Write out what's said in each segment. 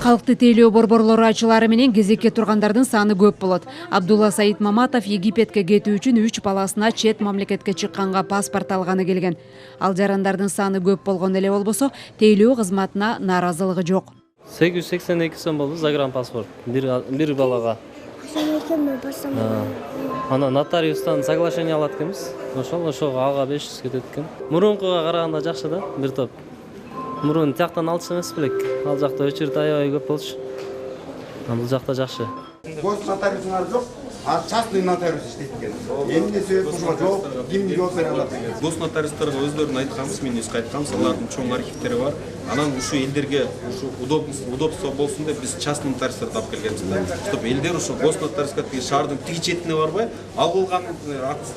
Калкты тейлөө борборлору ачылары менен кезекке тургандардын саны көп болот. Абдулла Саид Маматов Египетке кетүү үчүн 3 баласына чет мамлекетке чыкканга паспорт алганы келген. Ал жарандардын саны көп болгон эле болбосо, тейлөө кызматына наразылыгы жок. 882 сом болду загранпаспорт бир балага. Ана нотариустан соглашение алат экенбиз. Ошого ага 500 кетет экен. Мурункуга караганда жакшы да, бир топ. Мурун тияктан алчу эмес белек. Ал жакта очередь аябай көп болчу. Бул жакта жакшы. Гос нотариусуңар жок, а частный нотариус иштейт экен. Эмне себеп ушуга жок, кимге жооп бере алат экен? Гос нотариустарга өздөрүн айтканбыз, мен өз айтканбыз, алардын чоң архивдери бар. Анан ушу элдерге ушу удобство болсун деп биз частный нотариустарды алып келгенбиз да. Чтоб элдер ушу гос нотариуска тиги шаардын тиги четине барбай, ал кылган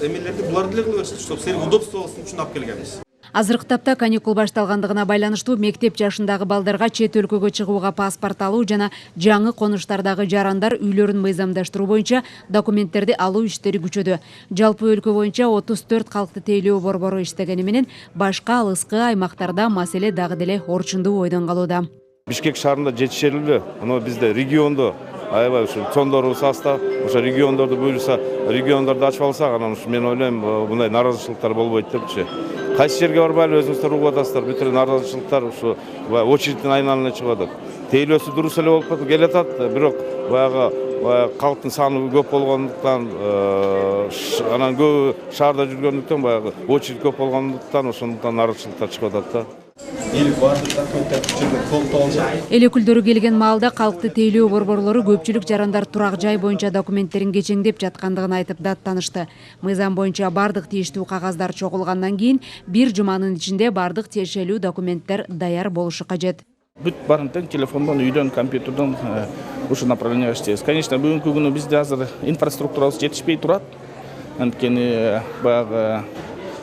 эмелерди булар деле кыла берсин, чтоб силерге удобство болсун үчүн алып келгенбиз. Азыркы тапта каникул башталгандыгына байланыштуу мектеп жашындагы балдарга чет өлкөгө чыгууга паспорт алуу жана жаңы конуштардагы жарандар үйлөрүн мыйзамдаштыруу боюнча документтерди алуу иштери күчөдө. Жалпы өлкө боюнча 34 калкты тейлөө борбору иштегени менен башка алыскы аймактарда маселе дагы деле орчундуу ойдон калууда. Бишкек шаарында жетишелүү, аны бизде региондо аябай ушу чоңдору состав, ошо региондорду бөлүсө, региондорду ачып алсак, анан ушу мен ойлойм, мындай наразычылыктар болбойт депчи. Кайсы жерге барбайлы өзүңүздөр угуп атасыздар, бүт эле наразычылыктар ушу очередтин айналына чыгып атат. Тейлөөсү дурус эле болуп келатат, бирок баягы калктын саны көп болгондуктан, анан көп шаарда жүргөндүктөн баягы очередь көп болгондуктан ошондуктан наразычылыктар чыгып атат да. Эл өкүлдөрү келген маалда калкты тейлөө борборлору көпчүлүк жарандар турак жай боюнча документтерин кечеңдеп жаткандыгын айтып даттанышты. Мыйзам боюнча бардык тийиштүү кагаздар чогулгандан кийин бир жуманын ичинде бардык тиешелүү документтер даяр болушу кажет. Бүт барын тең телефондон, үйдөн, компьютердон ушу направленияга иштейбиз. Конечно, бүгүнкү күнү бизде азыр инфраструктурабыз жетишпей турат. Анткени баягы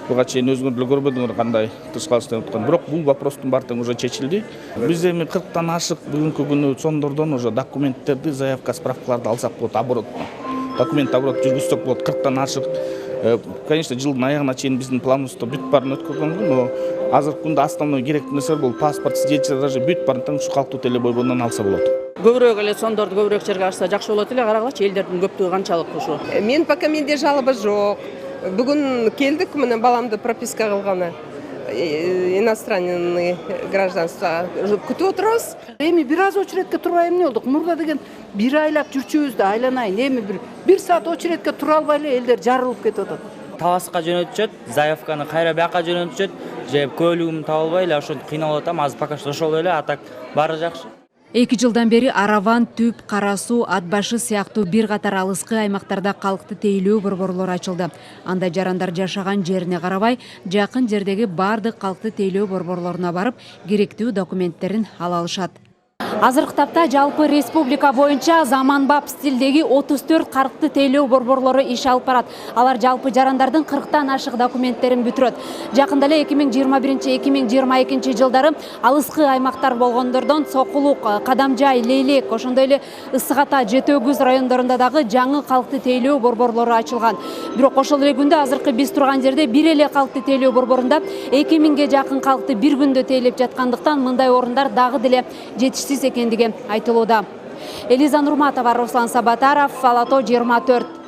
буга чейин өзүңөр көрбөдүңөр кандай тышкалыштан өткөн. Бирок бул вопростун баардыгы уже чечилди. Биз эми 40тан ашык бүгүнкү күнү сондордон уже документтерди, заявка, справкаларды алсак болот, оборот. Документ оборот жүргүзсөк болот 40тан ашык. Конечно, жылдын аягына чейин биздин планыбызда бүт барын өткөргөн, но азыркы күндө основной керектүү нерсе бул паспорт, свидетельство, даже бүт барын тең ушу калктуу телебойбондон алса болот. Көбүрөөк эле сондорду көбүрөөк жерге ачса жакшы болот эле, карагылачы элдердин көптүгү канчалык ушу. Мен пока менде жалоба жок. Бүгүн келдик, мына баламды прописка кылганы. Иностранный гражданство күтүп отурабыз. Эми бир аз очередке турбай эмне болдук? Мурда деген бир айлап жүрчүбүз да айланайын. Эми бир саат очередке тура албай эле элдер жарылып кетип атат. Таласка жөнөтүшөт, заявканы кайра бияка жөнөтүшөт, же көлүгүмдү таба албай эле ошентип кыйналып атам. Азыр пока что ошол эле, а так баары жакшы. 2 жылдан бери Араван, Түп, Кара Суу, Ат башы сыяктуу бир катар алыскы аймактарда калкты тейлөө борборлору ачылды. Анда жарандар жашаган жерине карабай, жакын жердеги бардык калкты тейлөө борборлоруна барып, керектүү документтерин ала алышат. Азыркы тапта жалпы республика боюнча заманбап стилдеги 34 калкты тейлөө борборлору иш алып барат. Алар жалпы жарандардын 40тан ашык документтерин бүтүрөт. Жакында эле 2021-2022 жылдары алыскы аймактар болгондордон Сокулук, Кадамжай, Лейлек, ошондой эле Ысык Ата, Жети Өгүз райондорунда дагы жаңы калкты тейлөө борборлору ачылган. Бирок ошол эле күндө азыркы биз турган жерде бир эле калкты тейлөө борборунда 2000ге жакын калкты бир күндө тейлеп жаткандыктан мындай орундар дагы деле жетишсиз экендиги айтылууда. Элиза Нурматова, Руслан Сабатаров, Ала Тоо 24.